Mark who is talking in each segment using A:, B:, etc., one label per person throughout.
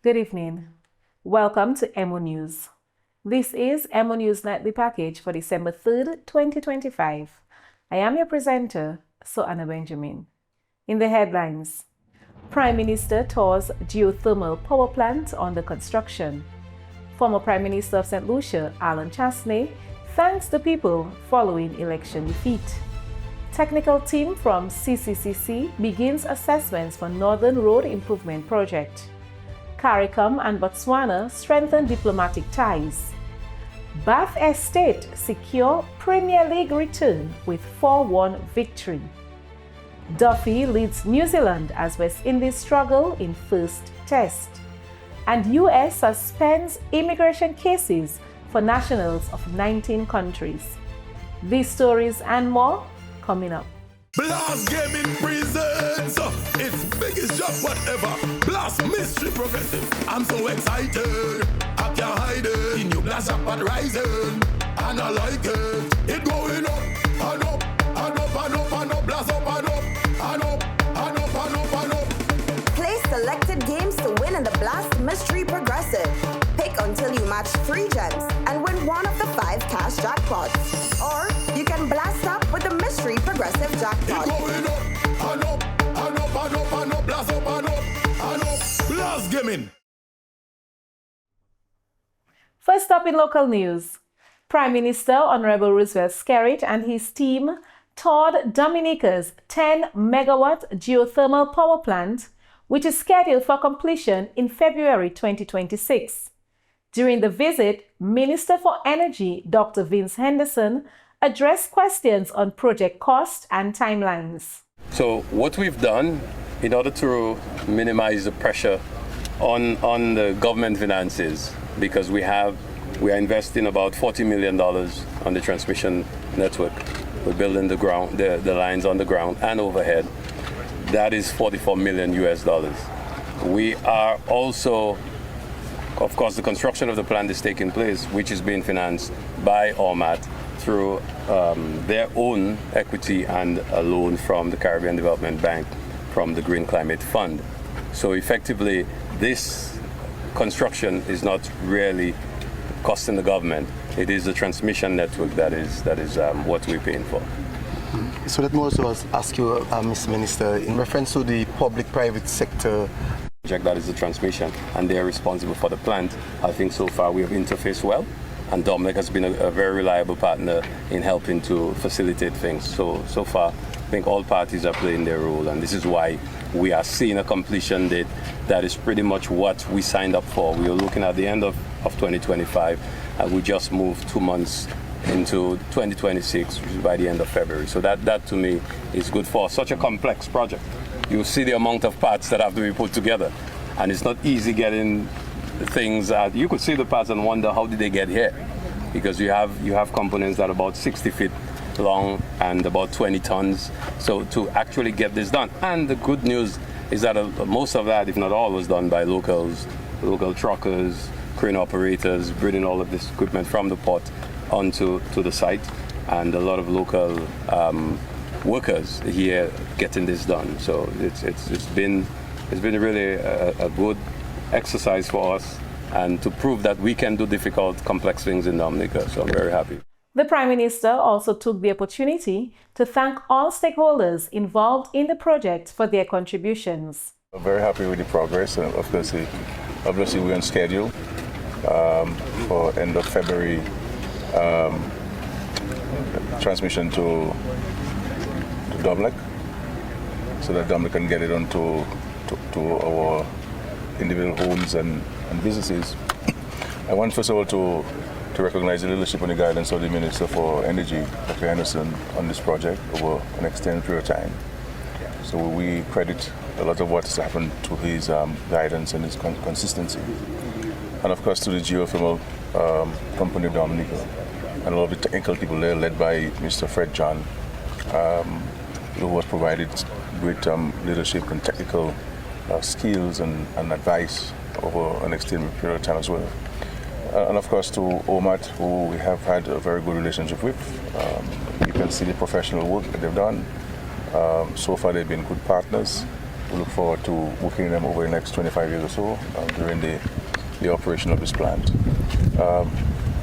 A: Good evening. Welcome to EmoNews. This is EmoNews Nightly Package for December 3rd, 2025. I am your presenter, Anna Benjamin. In the headlines, Prime Minister tours geothermal power plant under construction. Former Prime Minister of St. Lucia, Alan Chasney, thanks the people following election defeat. Technical team from CCCC begins assessments for Northern Road Improvement Project. CARICOM and Botswana strengthen diplomatic ties. Bath Estate secure Premier League return with 4-1 victory. Duffy leads New Zealand as West Indies struggle in first test. And US suspends immigration cases for nationals of 19 countries. These stories and more coming up.
B: Blast Gaming presents its biggest job whatever. Blast Mystery Progressive. I'm so excited. I can't hide it. In your blast up and rising. And I like it. It going up and up and up and up and up. Blast up and up and up and up and up and up.
C: Play selected games to win in the Blast Mystery Progressive. Pick until you match 3 gems and win one of the 5 cash jackpots. Or you can blast up with the Mystery Progressive jackpot.
B: It's going up and up and up and up and up. Blast up and up and up. Blast Gaming.
A: First up in local news, Prime Minister Honorable Roosevelt Skerrit and his team toured Dominica's 10-megawatt geothermal power plant, which is scheduled for completion in February 2026. During the visit, Minister for Energy Dr. Vince Henderson addressed questions on project cost and timelines.
D: So what we've done in order to minimize the pressure on the government finances, because we are investing about $40 million on the transmission network. We're building the lines on the ground and overhead. That is $44 million US. We are also, of course, the construction of the plant is taking place, which is being financed by ORMAT through their own equity and a loan from the Caribbean Development Bank from the Green Climate Fund. So effectively, this construction is not really costing the government. It is the transmission network that is what we're paying for.
E: So let me also ask you, Mr. Minister, in reference to the public-private sector
D: project, that is the transmission, and they are responsible for the plant. I think so far we have interfaced well, and Dominic has been a very reliable partner in helping to facilitate things. So far, I think all parties are playing their role, and this is why we are seeing a completion date that is pretty much what we signed up for. We are looking at the end of 2025, and we just moved 2 months into 2026, which is by the end of February. So that to me is good for such a complex project. You see the amount of parts that have to be put together, and it's not easy getting things out. You could see the parts and wonder how did they get here, because you have components that are about 60 feet long and about 20 tons. So to actually get this done, and the good news is that most of that, if not all, was done by local truckers, crane operators, bringing all of this equipment from the port onto the site, and a lot of local workers here getting this done. So it's been really a good exercise for us, and to prove that we can do difficult, complex things in Dominica. So I'm very happy.
A: The Prime Minister also took the opportunity to thank all stakeholders involved in the project for their contributions.
F: I'm very happy with the progress, and obviously we're on schedule for end of February transmission to Dominic, so that Dominic can get it onto to our individual homes and businesses. I want first of all to recognize the leadership and the guidance of the Minister for Energy, Dr. Henderson, on this project over an extended period of time. So we credit a lot of what has happened to his guidance and his consistency. And of course to the geothermal company of Dominica and all of the technical people there, led by Mr. Fred John, who has provided great leadership and technical skills and advice over an extended period of time as well. And of course to OMAT, who we have had a very good relationship with. You can see the professional work that they've done. So far they've been good partners, We look forward to working with them over the next 25 years or so during the operation of this plant.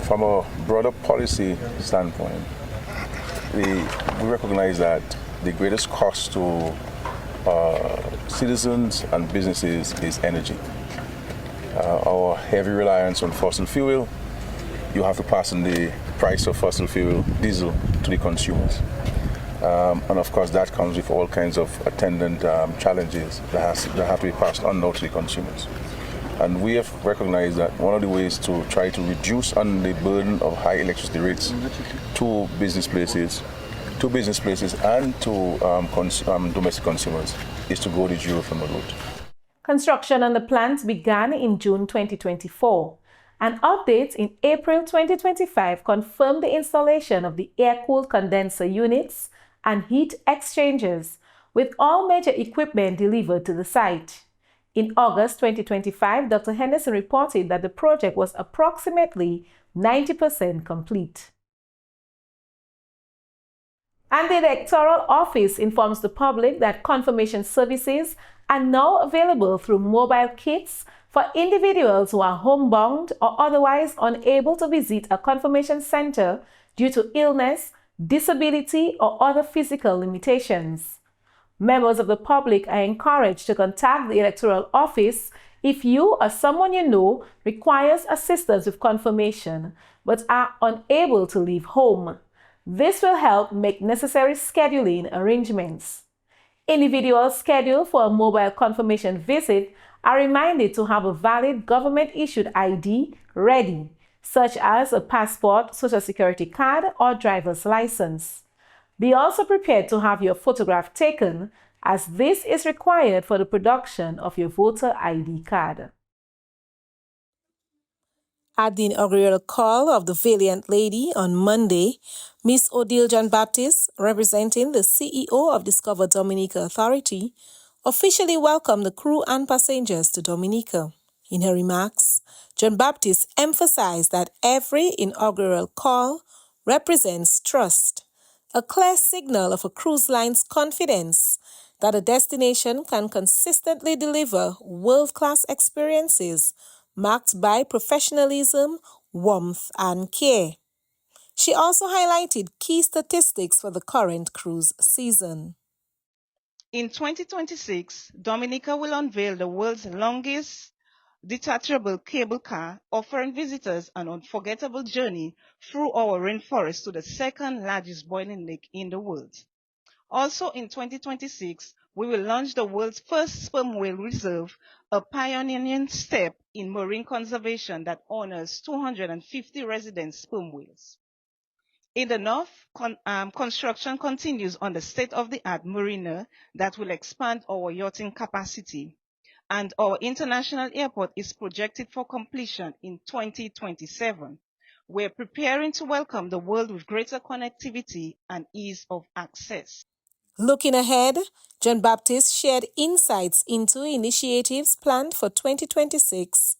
F: From a broader policy standpoint, we recognize that the greatest cost to citizens and businesses is energy. Our heavy reliance on fossil fuel, you have to pass on the price of fossil fuel, diesel, to the consumers. And of course that comes with all kinds of attendant challenges that have to be passed on now to the consumers. And we have recognized that one of the ways to try to reduce on the burden of high electricity rates to business places and to domestic consumers is to go the zero-thermal route.
A: Construction on the plant began in June 2024. An update in April 2025 confirmed the installation of the air-cooled condenser units and heat exchangers, with all major equipment delivered to the site. In August 2025, Dr. Henderson reported that the project was approximately 90% complete. And the Electoral Office informs the public that confirmation services are now available through mobile kits for individuals who are homebound or otherwise unable to visit a confirmation center due to illness, disability, or other physical limitations. Members of the public are encouraged to contact the Electoral Office if you or someone you know requires assistance with confirmation but are unable to leave home. This will help make necessary scheduling arrangements. Individuals scheduled for a mobile confirmation visit are reminded to have a valid government-issued ID ready, such as a passport, social security card, or driver's license. Be also prepared to have your photograph taken, as this is required for the production of your voter ID card. At the inaugural call of the Valiant Lady on Monday, Miss Odile John-Baptiste, representing the CEO of Discover Dominica Authority, officially welcomed the crew and passengers to Dominica. In her remarks, John-Baptiste emphasized that every inaugural call represents trust, a clear signal of a cruise line's confidence that a destination can consistently deliver world-class experiences marked by professionalism, warmth, and care. She also highlighted key statistics for the current cruise season.
G: In 2026, Dominica will unveil the world's longest detachable cable car, offering visitors an unforgettable journey through our rainforest to the second largest boiling lake in the world. Also in 2026, we will launch the world's first sperm whale reserve, a pioneering step in marine conservation that honors 250 resident sperm whales. In the north, construction continues on the state-of-the-art marina that will expand our yachting capacity, and our international airport is projected for completion in 2027. We're preparing to welcome the world with greater connectivity and ease of access.
A: Looking ahead, John-Baptiste shared insights into initiatives planned for 2026,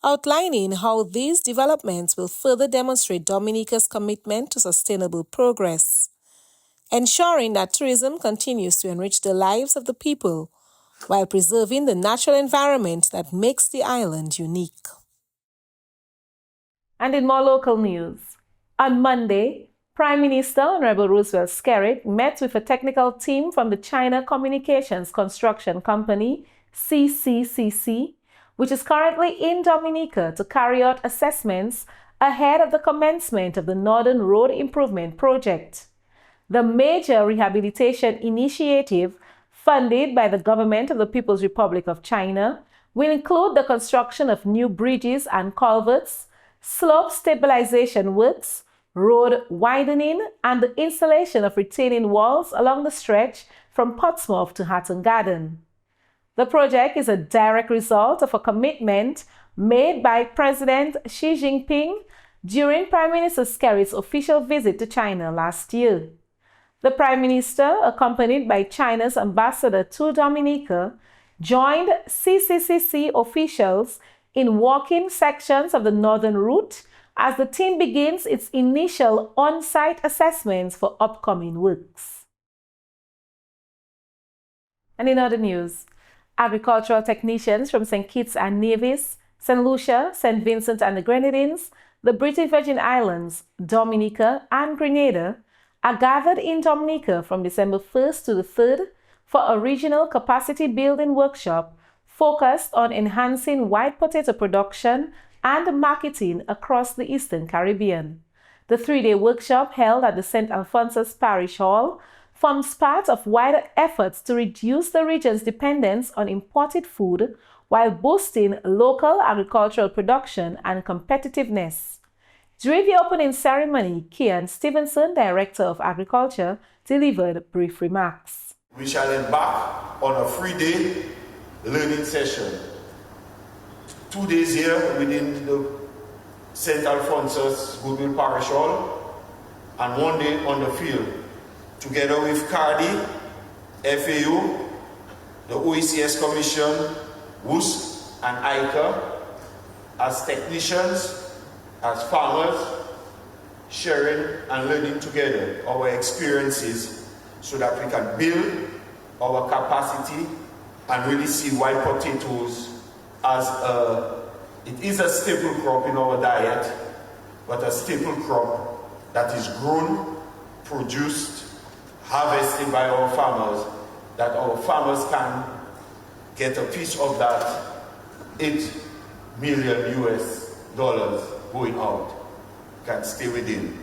A: outlining how these developments will further demonstrate Dominica's commitment to sustainable progress, ensuring that tourism continues to enrich the lives of the people while preserving the natural environment that makes the island unique. And in more local news, on Monday, Prime Minister Honorable Roosevelt Skerrit met with a technical team from the China Communications Construction Company, CCCC, which is currently in Dominica to carry out assessments ahead of the commencement of the Northern Road Improvement Project. The major rehabilitation initiative funded by the government of the People's Republic of China will include the construction of new bridges and culverts, slope stabilization works, road widening, and the installation of retaining walls along the stretch from Portsmouth to Hatton Garden. The project is a direct result of a commitment made by President Xi Jinping during Prime Minister Skerrit's official visit to China last year. The Prime Minister, accompanied by China's ambassador to Dominica, joined CCCC officials in walking sections of the northern route as the team begins its initial on-site assessments for upcoming works. And in other news, Agricultural technicians from St. Kitts and Nevis, St. Lucia, St. Vincent and the Grenadines, the British Virgin Islands, Dominica, and Grenada are gathered in Dominica from December 1st to the 3rd for a regional capacity building workshop focused on enhancing white potato production and marketing across the Eastern Caribbean. The 3-day workshop, held at the St. Alphonsus Parish Hall, forms part of wider efforts to reduce the region's dependence on imported food while boosting local agricultural production and competitiveness. During the opening ceremony, Kian Stevenson, Director of Agriculture, delivered brief remarks.
H: We shall embark on a 3-day learning session. 2 days here within the St. Alphonsus Goodwill Parish Hall and 1 day on the field, together with CARDI, FAO, the OECS Commission, WUS and ICA, as technicians, as farmers, sharing and learning together our experiences so that we can build our capacity and really see white potatoes as it is a staple crop in our diet, but a staple crop that is grown, produced, harvested by our farmers, that our farmers can get a piece of that $8 million going out, can stay within.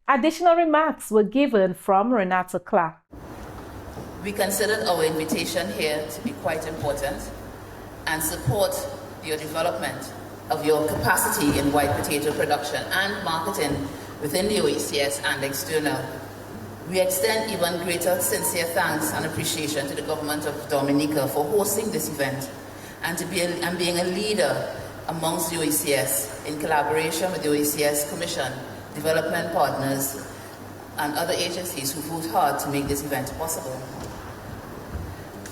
A: Additional remarks were given from Renata Clark.
I: We considered our invitation here to be quite important and support your development of your capacity in white potato production and marketing within the OECS and external. We extend even greater sincere thanks and appreciation to the government of Dominica for hosting this event and being a leader amongst the OECS in collaboration with the OECS Commission, development partners, and other agencies who fought hard to make this event possible.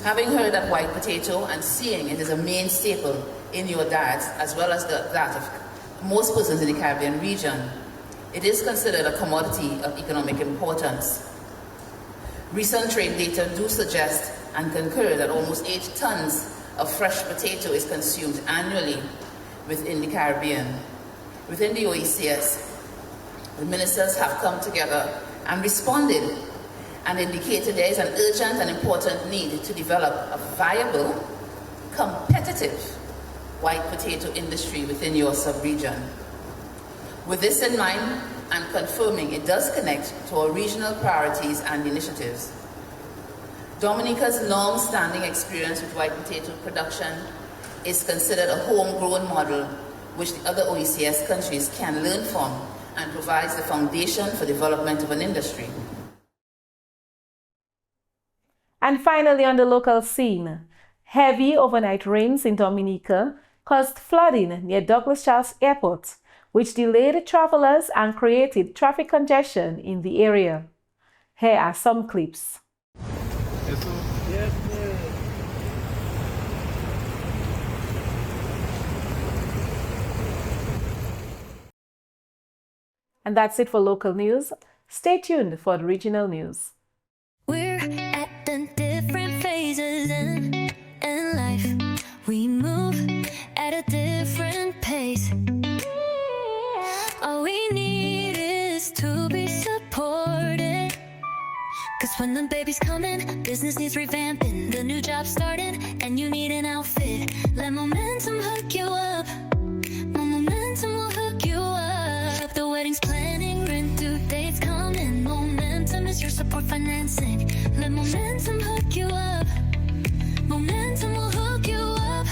I: Having heard of white potato and seeing it as a main staple in your diet, as well as that of most persons in the Caribbean region, it is considered a commodity of economic importance. Recent trade data do suggest and concur that almost 8 tons of fresh potato is consumed annually within the Caribbean. Within the OECS, the ministers have come together and responded and indicated there is an urgent and important need to develop a viable, competitive white potato industry within your sub-region. With this in mind, and confirming it does connect to our regional priorities and initiatives, Dominica's long-standing experience with white potato production is considered a homegrown model which the other OECS countries can learn from and provides the foundation for development of an industry.
A: And finally, on the local scene, heavy overnight rains in Dominica caused flooding near Douglas Charles Airport, which delayed travelers and created traffic congestion in the area. Here are some clips. And that's it for local news. Stay tuned for the regional news.
J: We're at the different phases in life. We move at a different pace. All we need is to be supported. Cause when the baby's coming, business needs revamping, the new job's starting, and you need an outfit. Let momentum hook you up. Momentum will hook you up. The wedding's planning, rent due dates coming. Momentum is your support financing. Let momentum hook you up. Momentum will hook you up.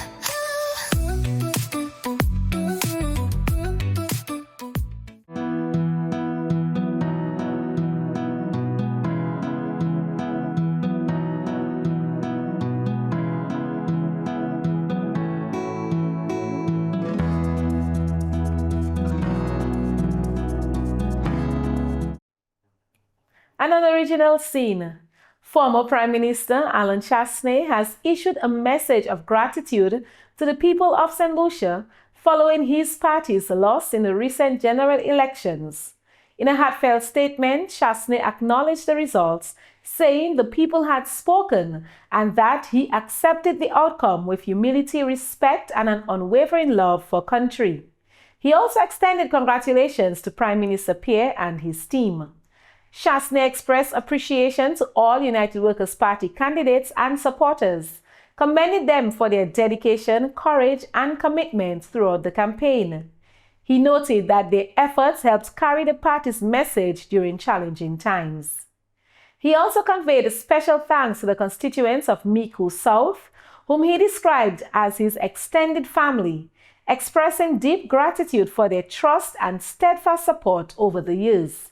A: And on the regional scene, former Prime Minister Alan Chasney has issued a message of gratitude to the people of St. Lucia following his party's loss in the recent general elections. In a heartfelt statement, Chasney acknowledged the results, saying the people had spoken and that he accepted the outcome with humility, respect, and an unwavering love for country. He also extended congratulations to Prime Minister Pierre and his team. Chasney expressed appreciation to all United Workers' Party candidates and supporters, commended them for their dedication, courage, and commitment throughout the campaign. He noted that their efforts helped carry the party's message during challenging times. He also conveyed a special thanks to the constituents of Micoud South, whom he described as his extended family, expressing deep gratitude for their trust and steadfast support over the years.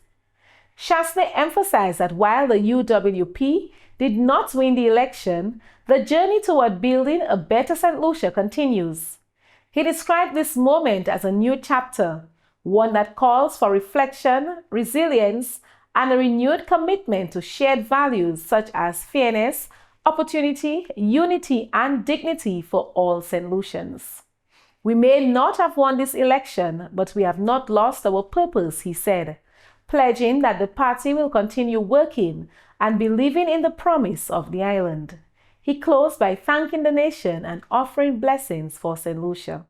A: Chasney emphasized that while the UWP did not win the election, the journey toward building a better St. Lucia continues. He described this moment as a new chapter, one that calls for reflection, resilience, and a renewed commitment to shared values such as fairness, opportunity, unity, and dignity for all St. Lucians. We may not have won this election, but we have not lost our purpose, he said, pledging that the party will continue working and believing in the promise of the island. He closed by thanking the nation and offering blessings for St. Lucia.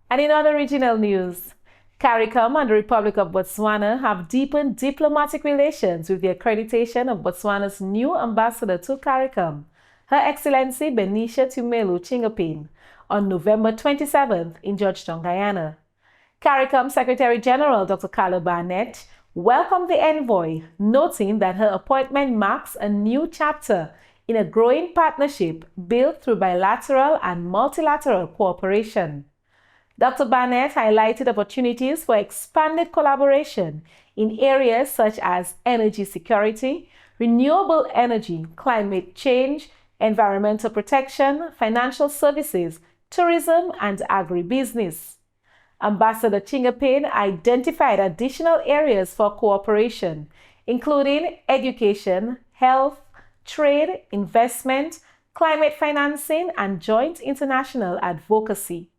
A: And in other regional news, CARICOM and the Republic of Botswana have deepened diplomatic relations with the accreditation of Botswana's new ambassador to CARICOM, Her Excellency Benicia Tumelu Chingapin, on November 27th in Georgetown, Guyana. CARICOM Secretary General Dr. Carla Barnett welcomed the envoy, noting that her appointment marks a new chapter in a growing partnership built through bilateral and multilateral cooperation. Dr. Barnett highlighted opportunities for expanded collaboration in areas such as energy security, renewable energy, climate change, environmental protection, financial services, tourism, and agribusiness. Ambassador Chingapin identified additional areas for cooperation, including education, health, trade, investment, climate financing, and joint international advocacy.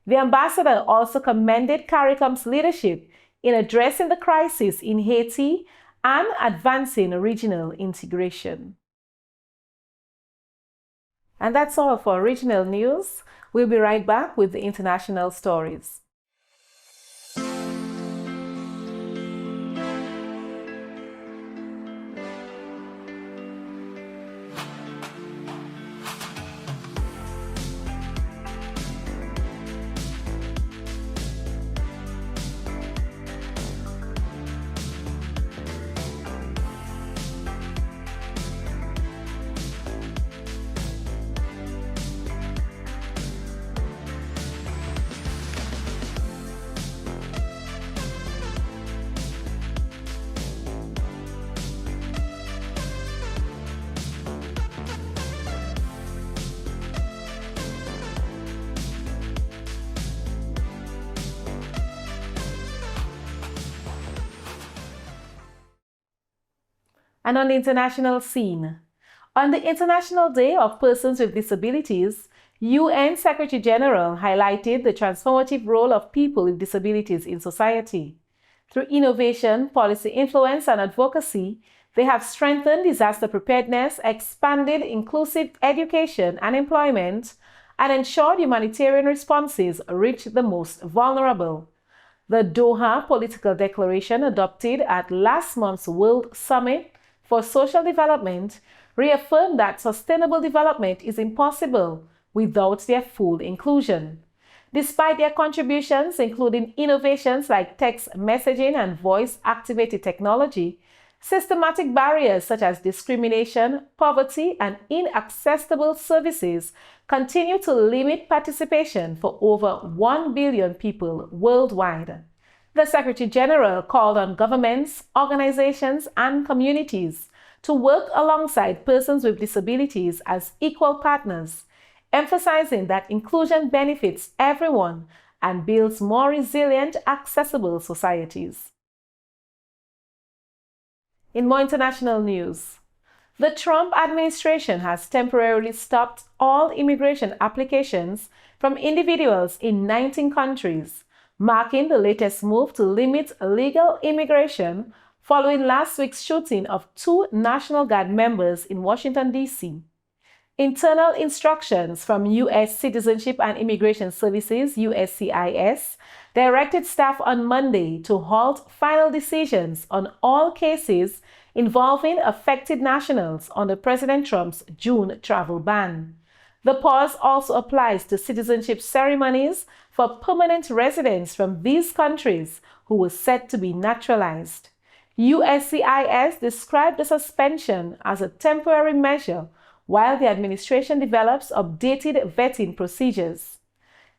A: The ambassador also commended CARICOM's leadership in addressing the crisis in Haiti and advancing regional integration. And that's all for regional news. We'll be right back with the international stories. And on the international scene, on the International Day of Persons with Disabilities, UN Secretary General highlighted the transformative role of people with disabilities in society. Through innovation, policy influence, and advocacy, they have strengthened disaster preparedness, expanded inclusive education and employment, and ensured humanitarian responses reach the most vulnerable. The Doha Political Declaration adopted at last month's World Summit for Social Development reaffirmed that sustainable development is impossible without their full inclusion. Despite their contributions, including innovations like text messaging and voice-activated technology, systematic barriers such as discrimination, poverty, and inaccessible services continue to limit participation for over 1 billion people worldwide. The Secretary General called on governments, organizations, and communities to work alongside persons with disabilities as equal partners, emphasizing that inclusion benefits everyone and builds more resilient, accessible societies. In more international news, the Trump administration has temporarily stopped all immigration applications from individuals in 19 countries, marking the latest move to limit illegal immigration following last week's shooting of 2 National Guard members in Washington, D.C. Internal instructions from U.S. Citizenship and Immigration Services, USCIS, directed staff on Monday to halt final decisions on all cases involving affected nationals under President Trump's June travel ban. The pause also applies to citizenship ceremonies for permanent residents from these countries who were set to be naturalized. USCIS described the suspension as a temporary measure while the administration develops updated vetting procedures.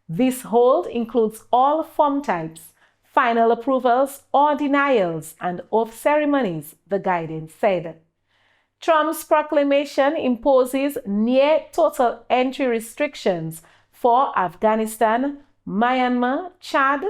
A: This hold includes all form types, final approvals or denials, and oath ceremonies, the guidance said. Trump's proclamation imposes near-total entry restrictions for Afghanistan, Myanmar, Chad,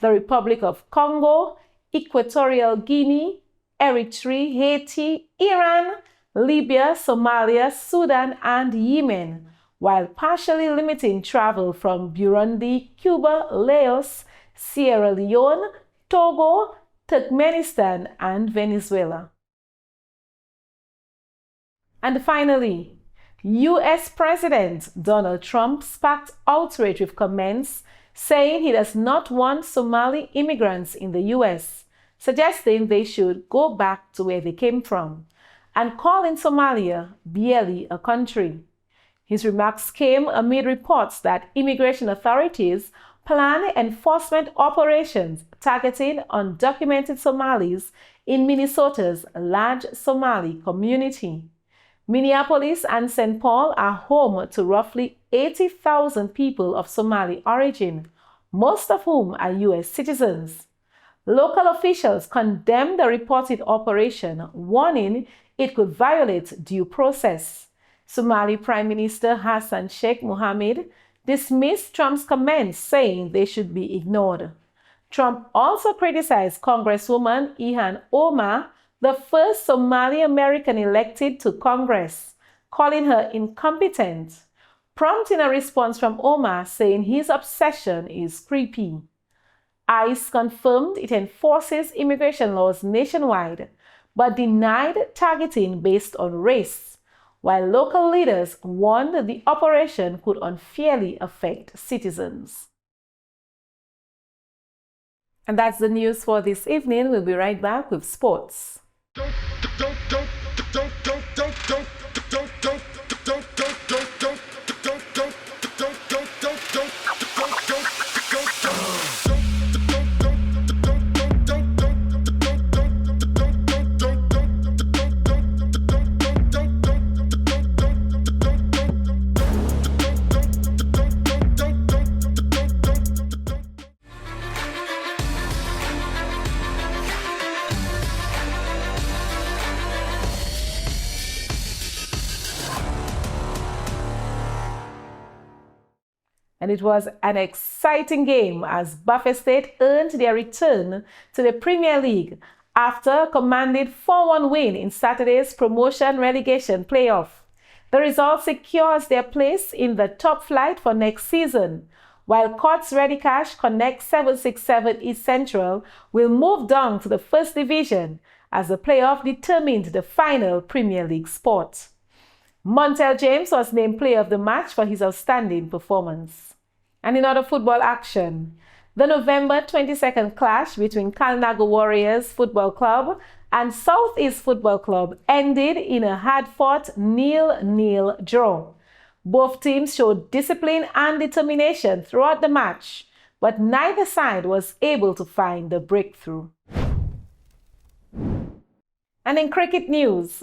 A: the Republic of Congo, Equatorial Guinea, Eritrea, Haiti, Iran, Libya, Somalia, Sudan, and Yemen, while partially limiting travel from Burundi, Cuba, Laos, Sierra Leone, Togo, Turkmenistan, and Venezuela. And finally, U.S. President Donald Trump sparked outrage with comments saying he does not want Somali immigrants in the U.S., suggesting they should go back to where they came from, and calling Somalia barely a country. His remarks came amid reports that immigration authorities plan enforcement operations targeting undocumented Somalis in Minnesota's large Somali community. Minneapolis and St. Paul are home to roughly 80,000 people of Somali origin, most of whom are U.S. citizens. Local officials condemned the reported operation, warning it could violate due process. Somali Prime Minister Hassan Sheikh Mohammed dismissed Trump's comments, saying they should be ignored. Trump also criticized Congresswoman Ilhan Omar, the first Somali American elected to Congress, calling her incompetent, prompting a response from Omar saying his obsession is creepy. ICE confirmed it enforces immigration laws nationwide, but denied targeting based on race, while local leaders warned the operation could unfairly affect citizens. And that's the news for this evening. We'll be right back with sports. And it was an exciting game as Buffalo State earned their return to the Premier League after a commanded 4-1 win in Saturday's promotion-relegation playoff. The result secures their place in the top flight for next season, while Courts Ready Cash Connect 767 East Central will move down to the First Division as the playoff determined the final Premier League spot. Montel James was named Player of the Match for his outstanding performance. And in other football action, the November 22nd clash between Kalnago Warriors Football Club and Southeast Football Club ended in a hard-fought 0-0 draw. Both teams showed discipline and determination throughout the match, but neither side was able to find the breakthrough. And in cricket news,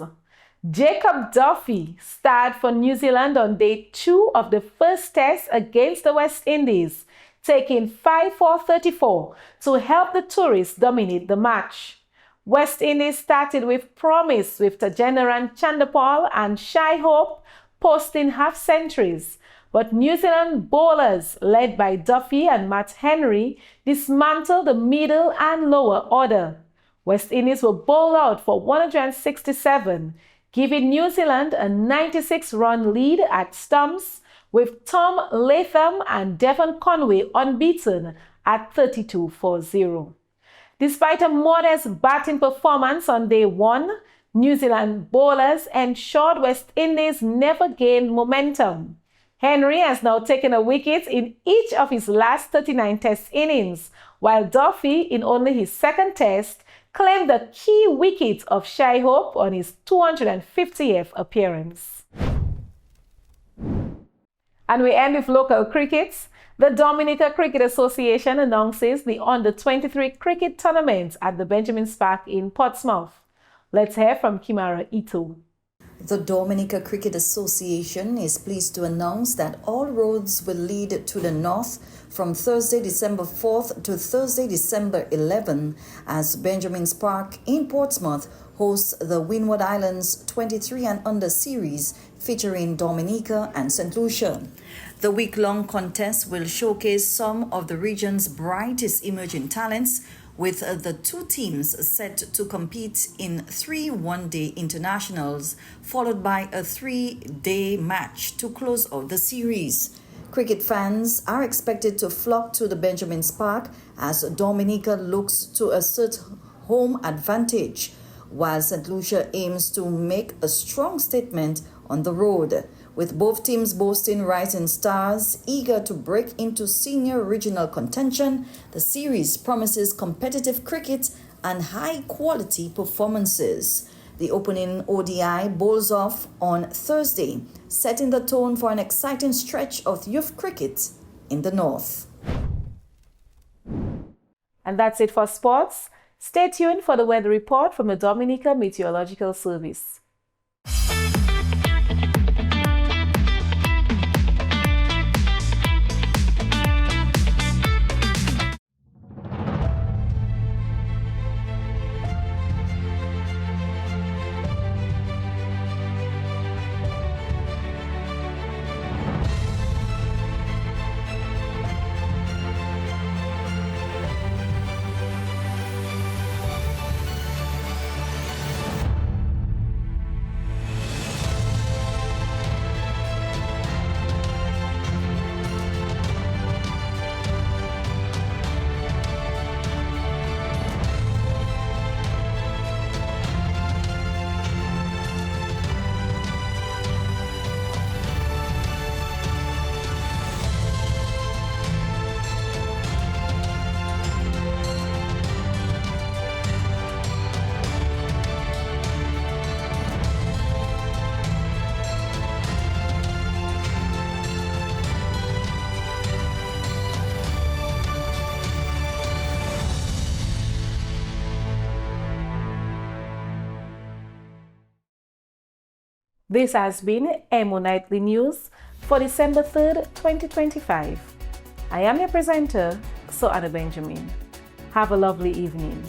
A: Jacob Duffy starred for New Zealand on day 2 of the first test against the West Indies, taking 5 for 34 to help the tourists dominate the match. West Indies started with promise with Tajenaran Chandapal and Shai Hope posting half-centuries, but New Zealand bowlers led by Duffy and Matt Henry dismantled the middle and lower order. West Indies were bowled out for 167, giving New Zealand a 96-run lead at stumps with Tom Latham and Devon Conway unbeaten at 32-40. Despite a modest batting performance on day one, New Zealand bowlers ensured West Indies never gained momentum. Henry has now taken a wicket in each of his last 39 Test innings, while Duffy, in only his second Test, claimed the key wicket of Shai Hope on his 250th appearance. And we end with local cricket. The Dominica Cricket Association announces the Under-23 cricket tournament at the Benjamin Park in Portsmouth. Let's hear from Kimara Ito.
K: The Dominica Cricket Association is pleased to announce that all roads will lead to the north from Thursday, December 4th to Thursday, December 11th, as Benjamin's Park in Portsmouth hosts the Windward Islands 23 and Under Series featuring Dominica and St. Lucia. The week-long contest will showcase some of the region's brightest emerging talents, with the two teams set to compete in 3 one-day internationals, followed by a 3-day match to close out the series. Cricket fans are expected to flock to the Benjamin's Park as Dominica looks to assert home advantage, while St. Lucia aims to make a strong statement on the road. With both teams boasting rising stars eager to break into senior regional contention, the series promises competitive cricket and high-quality performances. The opening ODI bowls off on Thursday, setting the tone for an exciting stretch of youth cricket in the north.
A: And that's it for sports. Stay tuned for the weather report from the Dominica Meteorological Service. This has been Emo Nightly News for December 3rd, 2025. I am your presenter, Soana Benjamin. Have a lovely evening.